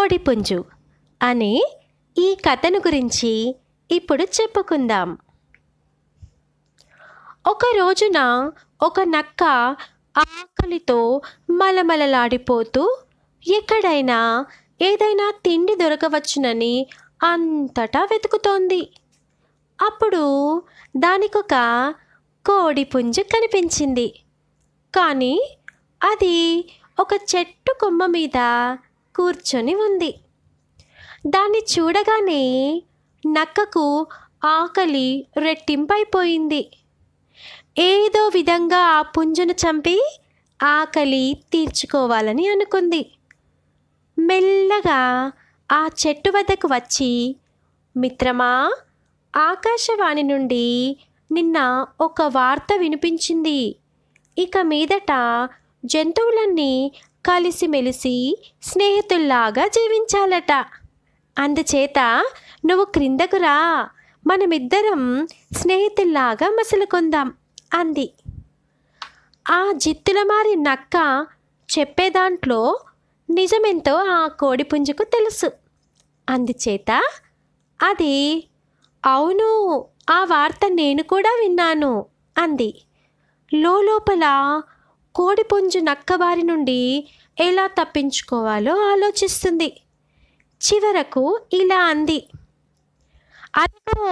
కోడిపుంజు అనే ఈ కథను గురించి ఇప్పుడు చెప్పుకుందాం. ఒక రోజున ఒక నక్క ఆకలితో మలమలలాడిపోతూ ఎక్కడైనా ఏదైనా తిండి దొరకవచ్చునని అంతటా వెతుకుతోంది. అప్పుడు దానికొక కోడిపుంజు కనిపించింది. కానీ అది ఒక చెట్టు కొమ్మ మీద కూర్చొని ఉంది. దాన్ని చూడగానే నక్కకు ఆకలి రెట్టింపైపోయింది. ఏదో విధంగా ఆ పుంజును చంపి ఆకలి తీర్చుకోవాలని అనుకుంది. మెల్లగా ఆ చెట్టు వద్దకు వచ్చి, మిత్రమా, ఆకాశవాణి నుండి నిన్న ఒక వార్త వినిపించింది. ఇక మీదట జంతువులన్నీ కలిసిమెలిసి స్నేహితుల్లాగా జీవించాలట. అందుచేత నువ్వు క్రిందకు రా, మనమిద్దరం స్నేహితుల్లాగా మసలుకుందాం అంది. ఆ జిత్తులమారి నక్క చెప్పేదాంట్లో నిజమెంతో ఆ కోడిపుంజుకు తెలుసు. అందుచేత అది అవును, ఆ వార్త నేను కూడా విన్నాను అంది. లోపల కోడిపుంజు నక్క బారి నుండి ఎలా తప్పించుకోవాలో ఆలోచిస్తుంది. చివరకు ఇలా అంది, అదిగో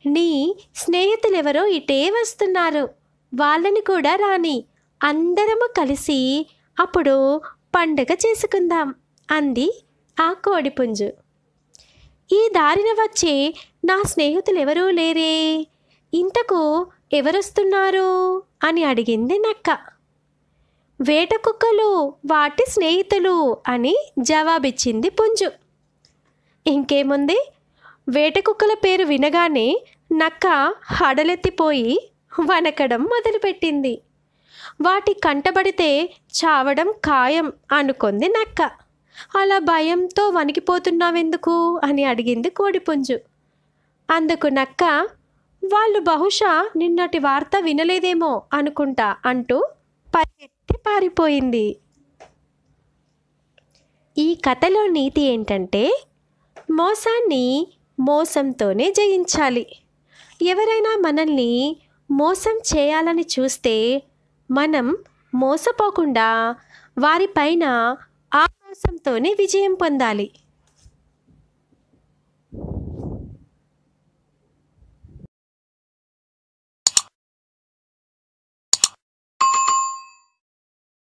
నీ స్నేహితులెవరో ఇటే వస్తున్నారు, వాళ్ళని కూడా రాని, అందరము కలిసి అప్పుడు పండుగ చేసుకుందాం అంది ఆ కోడిపుంజు. ఈ దారిన వచ్చే నా స్నేహితులెవరూ లేరే, ఇంతకు ఎవరొస్తున్నారు అని అడిగింది నక్క. వేట కుక్కలు వాటి స్నేహితులు అని జవాబిచ్చింది పుంజు. ఇంకేముంది, వేట కుక్కల పేరు వినగానే నక్క హడలెత్తిపోయి వనకడం మొదలుపెట్టింది. వాటి కంటబడితే చావడం ఖాయం అనుకుంది నక్క. అలా భయంతో వణికిపోతున్నావెందుకు అని అడిగింది కోడిపుంజు. అందుకు నక్క, వాళ్ళు బహుశా నిన్నటి వార్త వినలేదేమో అనుకుంటా అంటూ పరిగెత్తి పారిపోయింది. ఈ కథలో నీతి ఏంటంటే, మోసాన్ని మోసంతోనే జయించాలి. ఎవరైనా మనల్ని మోసం చేయాలని చూస్తే మనం మోసపోకుండా వారిపైన ఆ మోసంతోనే విజయం పొందాలి.